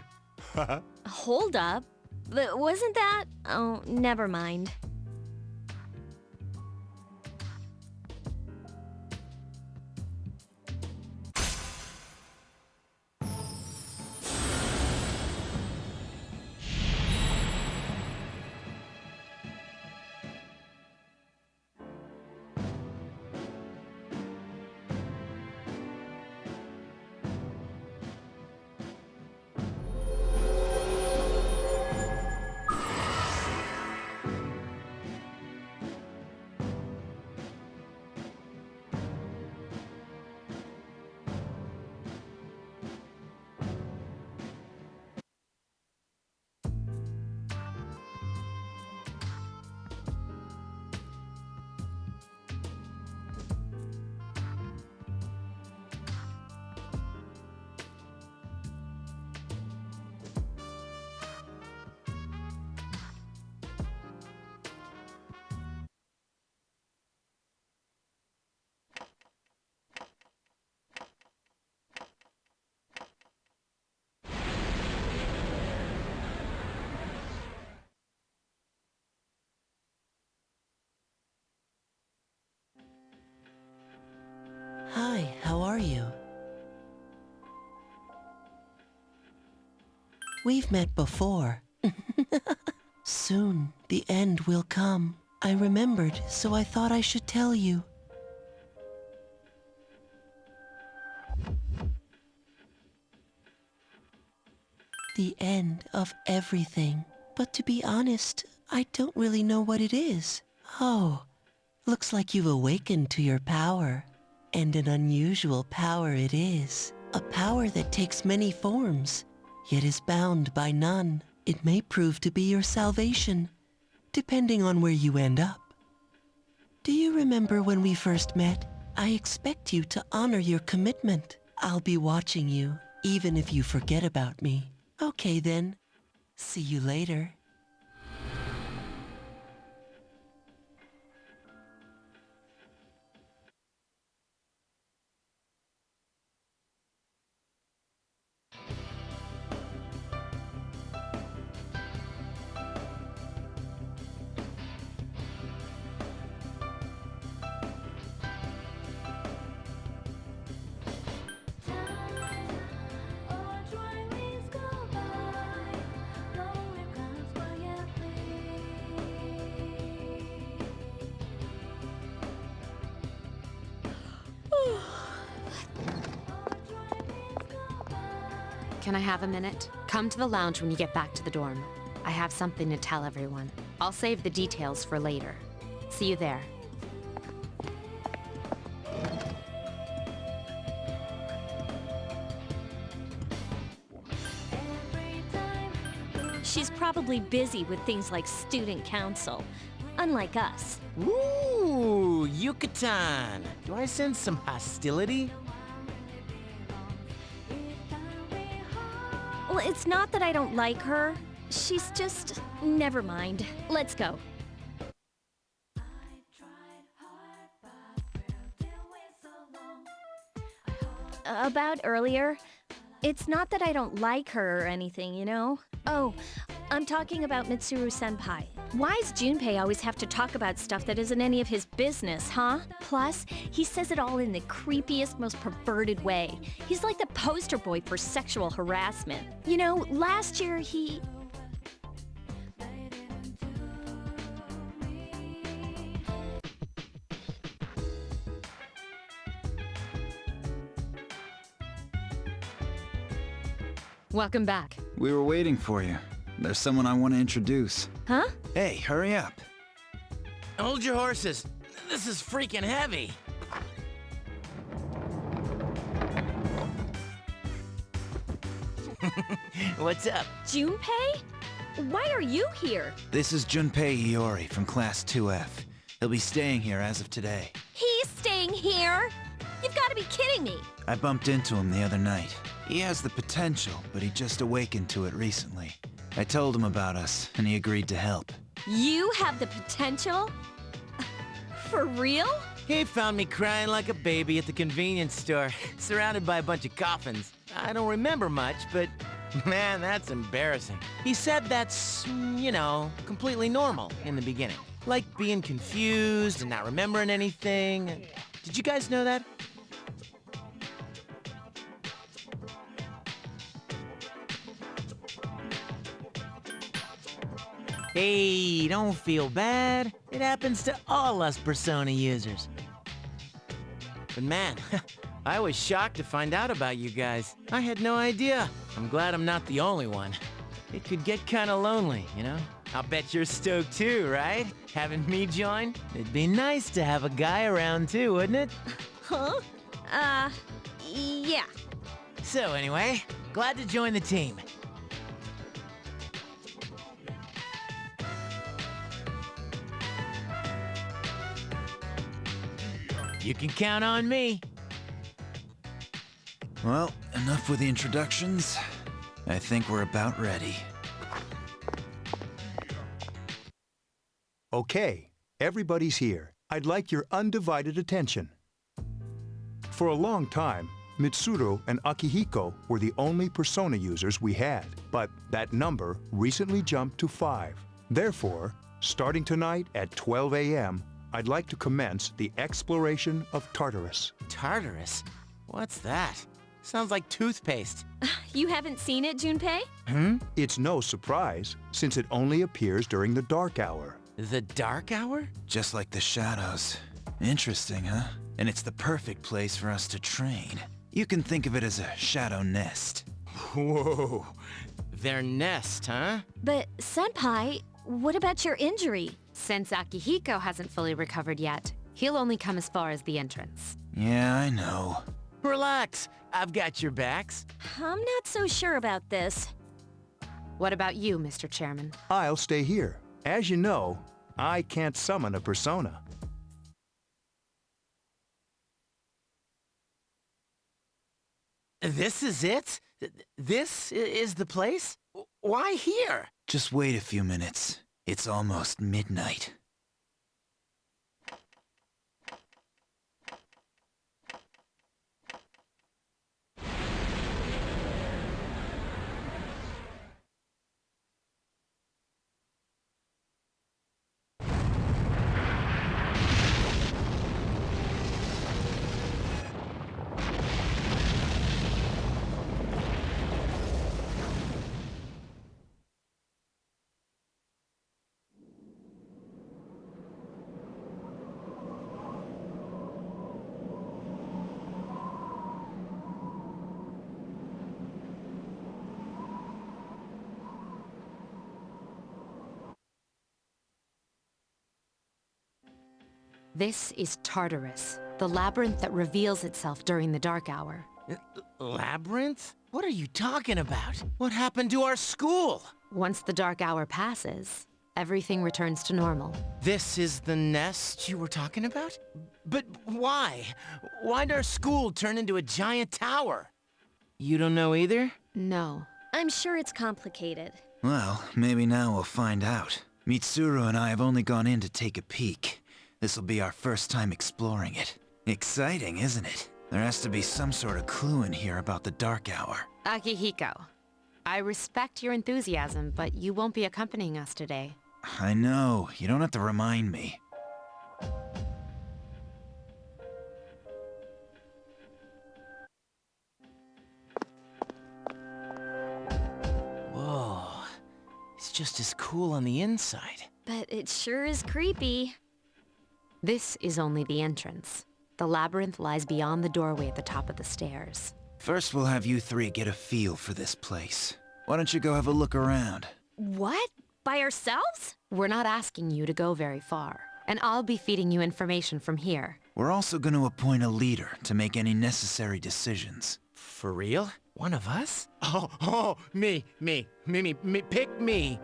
Hold up? But wasn't that? Oh, never mind. Hi, how are you? We've met before. Soon, the end will come. I remembered, so I thought I should tell you. The end of everything. But to be honest, I don't really know what it is. Oh, looks like you've awakened to your power. And an unusual power it is. A power that takes many forms, yet is bound by none. It may prove to be your salvation, depending on where you end up. Do you remember when we first met? I expect you to honor your commitment. I'll be watching you, even if you forget about me. Okay then. See you later. Can I have a minute? Come to the lounge when you get back to the dorm. I have something to tell everyone. I'll save the details for later. See you there. She's probably busy with things like student council, unlike us. Ooh, Yucatan. Do I sense some hostility? Well, it's not that I don't like her. She's just... Never mind. Let's go. About earlier, it's not that I don't like her or anything, you know? Oh, I'm talking about Mitsuru-senpai. Why does Junpei always have to talk about stuff that isn't any of his business, huh? Plus, he says it all in the creepiest, most perverted way. He's like the poster boy for sexual harassment. You know, last year he... Welcome back. We were waiting for you. There's someone I want to introduce. Huh? Hey, hurry up. Hold your horses. This is freaking heavy. What's up? Junpei? Why are you here? This is Junpei Iori from Class 2F. He'll be staying here as of today. He's staying here? You've got to be kidding me. I bumped into him the other night. He has the potential, but he just awakened to it recently. I told him about us, and he agreed to help. You have the potential? For real? He found me crying like a baby at the convenience store, surrounded by a bunch of coffins. I don't remember much, but man, that's embarrassing. He said that's, you know, completely normal in the beginning. Like being confused and not remembering anything. Did you guys know that? Hey, don't feel bad. It happens to all us Persona users. But man, I was shocked to find out about you guys. I had no idea. I'm glad I'm not the only one. It could get kinda lonely, you know? I'll bet you're stoked too, right? Having me join? It'd be nice to have a guy around too, wouldn't it? Huh? Yeah. So anyway, glad to join the team. You can count on me. Well, enough with the introductions. I think we're about ready. Okay, everybody's here. I'd like your undivided attention. For a long time, Mitsuru and Akihiko were the only Persona users we had, but that number recently jumped to 5. Therefore, starting tonight at 12 a.m., I'd like to commence the exploration of Tartarus. Tartarus? What's that? Sounds like toothpaste. You haven't seen it, Junpei? It's no surprise, since it only appears during the dark hour. The dark hour? Just like the shadows. Interesting, huh? And it's the perfect place for us to train. You can think of it as a shadow nest. Whoa. Their nest, huh? But, Senpai, what about your injury? Since Akihiko hasn't fully recovered yet, he'll only come as far as the entrance. Yeah, I know. Relax. I've got your backs. I'm not so sure about this. What about you, Mr. Chairman? I'll stay here. As you know, I can't summon a persona. This is it? This is the place? Why here? Just wait a few minutes. It's almost midnight. This is Tartarus, the labyrinth that reveals itself during the dark hour. Labyrinth? What are you talking about? What happened to our school? Once the dark hour passes, everything returns to normal. This is the nest you were talking about? But why? Why'd our school turn into a giant tower? You don't know either? No. I'm sure it's complicated. Well, maybe now we'll find out. Mitsuru and I have only gone in to take a peek. This'll be our first time exploring it. Exciting, isn't it? There has to be some sort of clue in here about the dark hour. Akihiko, I respect your enthusiasm, but you won't be accompanying us today. I know. You don't have to remind me. Whoa. It's just as cool on the inside. But it sure is creepy. This is only the entrance. The labyrinth lies beyond the doorway at the top of the stairs. First, we'll have you three get a feel for this place. Why don't you go have a look around? What? By ourselves? We're not asking you to go very far, and I'll be feeding you information from here. We're also going to appoint a leader to make any necessary decisions. For real? One of us? Oh, me, pick me.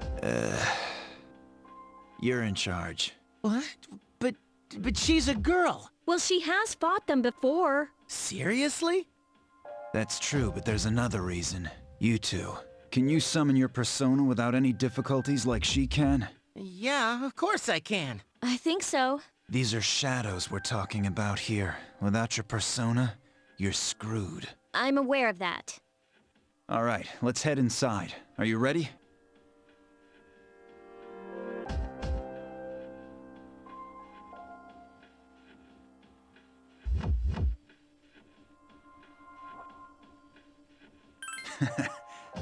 You're in charge. What? But she's a girl. Well, she has fought them before. Seriously? That's true, but there's another reason. You two. Can you summon your persona without any difficulties like she can? Yeah, of course I can. I think so. These are shadows we're talking about here. Without your persona, you're screwed. I'm aware of that. All right, let's head inside. Are you ready?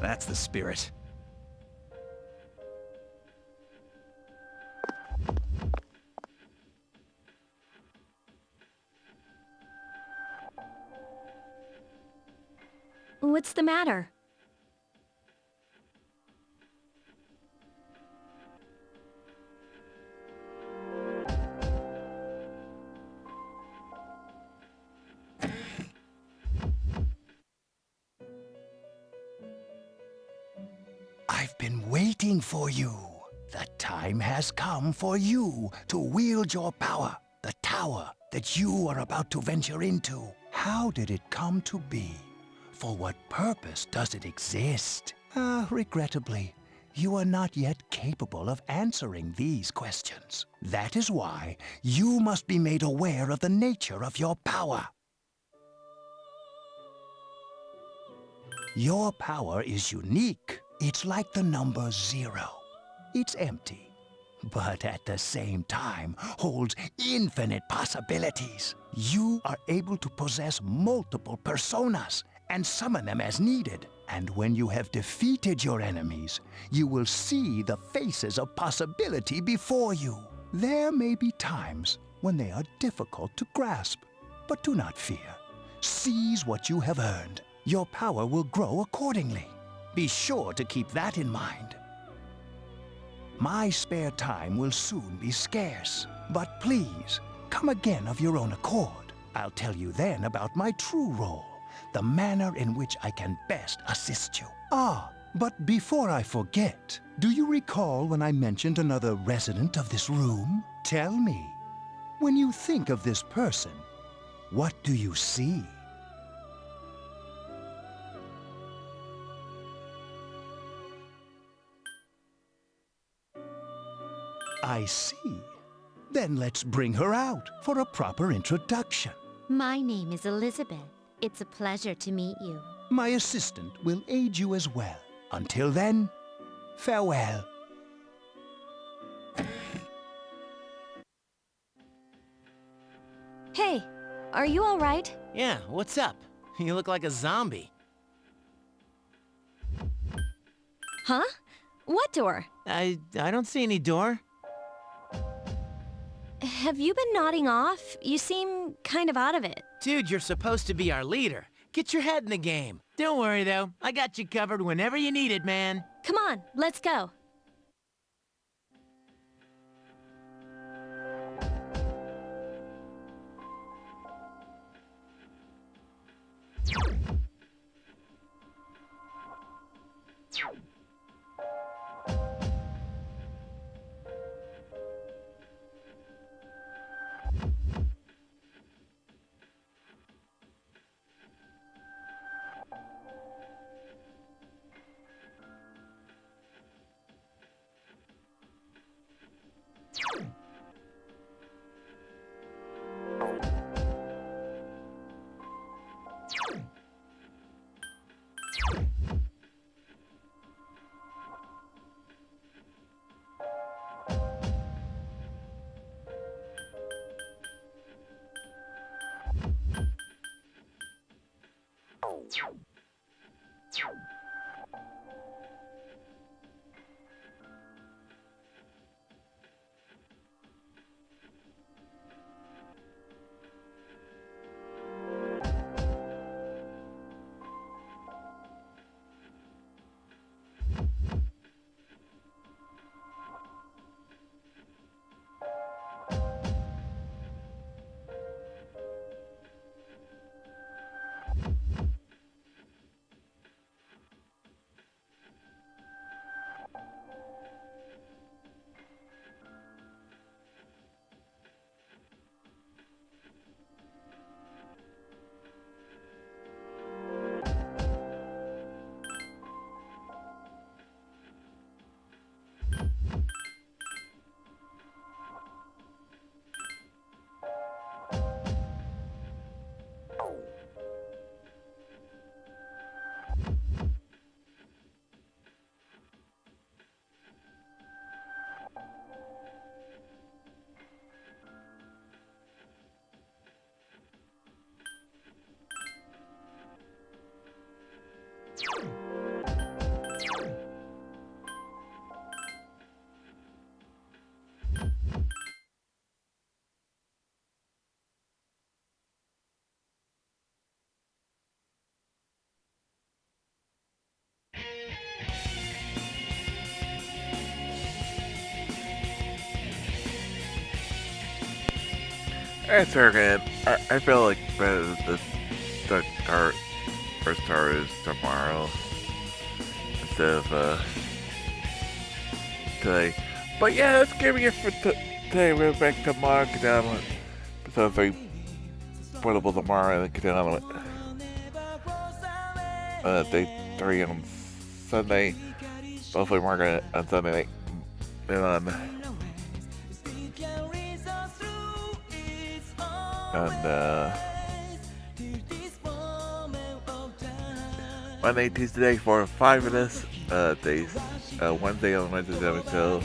That's the spirit. What's the matter? I've been waiting for you. The time has come for you to wield your power, the tower that you are about to venture into. How did it come to be? For what purpose does it exist? Regrettably, you are not yet capable of answering these questions. That is why you must be made aware of the nature of your power. Your power is unique. It's like the number 0. It's empty, but at the same time holds infinite possibilities. You are able to possess multiple personas and summon them as needed. And when you have defeated your enemies, you will see the faces of possibility before you. There may be times when they are difficult to grasp, but do not fear. Seize what you have earned. Your power will grow accordingly. Be sure to keep that in mind. My spare time will soon be scarce, but please, come again of your own accord. I'll tell you then about my true role, the manner in which I can best assist you. But before I forget, do you recall when I mentioned another resident of this room? Tell me, when you think of this person, what do you see? I see. Then let's bring her out for a proper introduction. My name is Elizabeth. It's a pleasure to meet you. My assistant will aid you as well. Until then, farewell. Hey, are you all right? Yeah, what's up? You look like a zombie. Huh? What door? I don't see any door. Have you been nodding off? You seem kind of out of it. Dude, you're supposed to be our leader. Get your head in the game. Don't worry, though. I got you covered whenever you need it, man. Come on, let's go. That's arrogant. I feel like the first start is tomorrow instead of today. But yeah, that's giving it for today. We're back tomorrow. Get down with episode 3 portable tomorrow and then get down with day 3 on Sunday. Hopefully Margaret on Sunday night. Then on Monday, Tuesday for 5 of this days. Wednesday on Wednesday until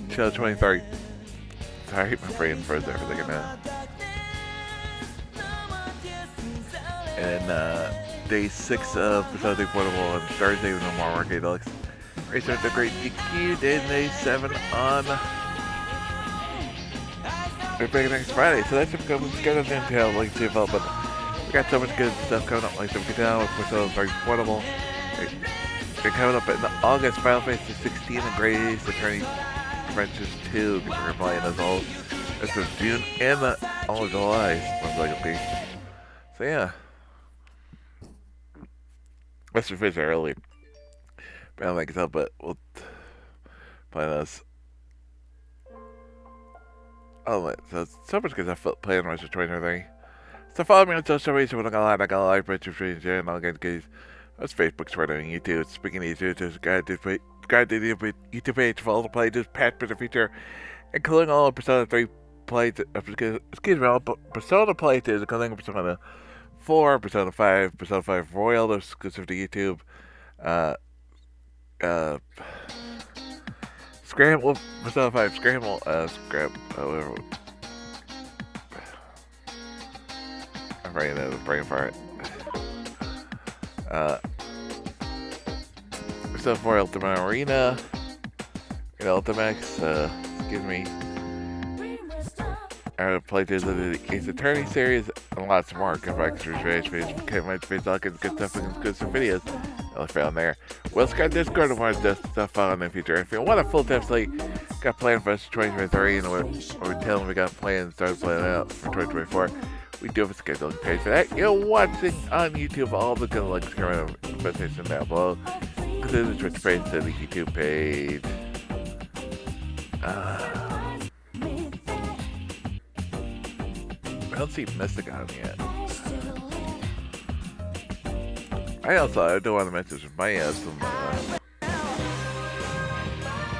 show 23rd. Sorry, my brain froze there for a second now. And day 6 of Persona 3 Portable on Thursday with no more Arcade Deluxe. Racer at the Great DQ, day 7 on we're back next Friday, so that's coming scheduled in detail, like to develop, but we got so much good stuff coming up, like some get down with Persona 3 Portable. They're coming up in August, Final Fantasy 16 and Great Ace Attorney Adventures 2, because we're playing as all as of June and all of July, most likely. So yeah. Western Fish are early. But I don't think it's up, but we'll play those. Oh, so much because I felt playing Western 23. So follow me on social media, so we're not gonna lie, not gonna lie, Richard Street and all again, because that's Facebook, Twitter, and YouTube. Speaking of YouTube, there's a guide to the YouTube page for all the players, past, present, future, including all of Persona 3 plays, excuse me, all Persona playthroughs, including Persona 4, Persona 5, Persona 5 Royal, those exclusive to YouTube. Scramble, Persona 5 Scramble, whatever. I'm writing out of the brain fart. Persona 4 Ultimate Arena, Ultimax, excuse me. Playthroughs of the Ace Attorney series, and lots more. Come back to my face, all kinds of good stuff and exclusive videos. I'll found there. Well, it's got Discord and more stuff on in the future. If you want a full time slate, got planned for us 2023, and we're telling we got plans, started planning out for 2024. We do have a scheduling page for that. You're watching on YouTube. All the good links are in the presentation down below. There's a Twitch page to the YouTube page. I don't see Mystic on yet. I do want to mention might have some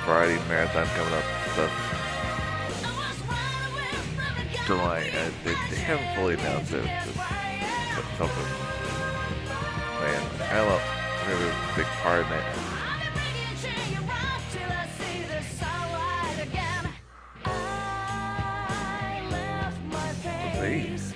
variety marathon coming up stuff. July, they haven't fully announced it. Just something. Man, I don't know. Maybe a big part in it. Let's see.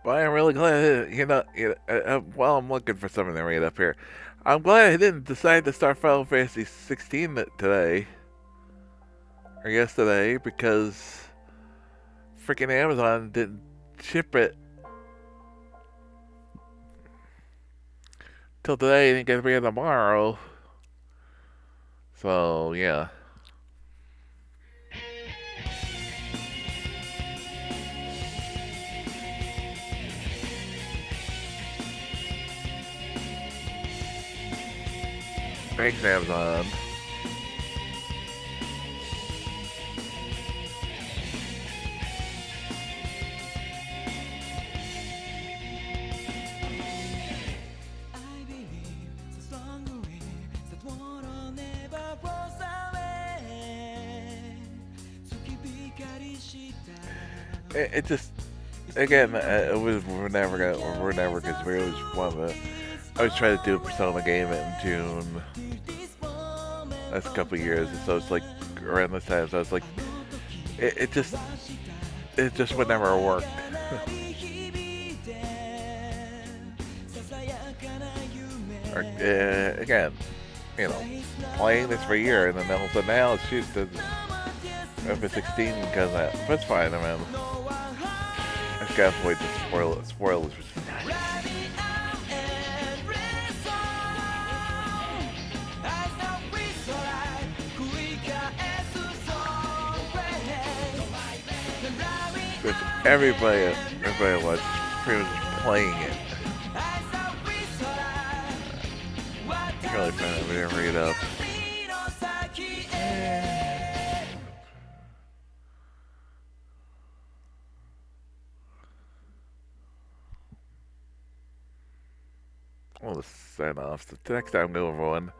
But I'm really glad, while I'm looking for something to read up here, I'm glad I didn't decide to start Final Fantasy 16 today. Or yesterday, because freaking Amazon didn't ship it till today, and it gets here tomorrow. So, yeah. Thanks, Amazon. It just, again, we're never because we always wanted to. I was trying to do a Persona game in June. That's a couple of years, and so it's like around this time. So it's like, it just would never work. Again, playing this for a year, and then all of a sudden now, shoot, the F-16 comes out. But it's fine, I mean. I just gotta avoid the spoilers, which is nice. Which everybody was pretty much playing it. I really find it to read up. Well, the sign off. So next time, new everyone.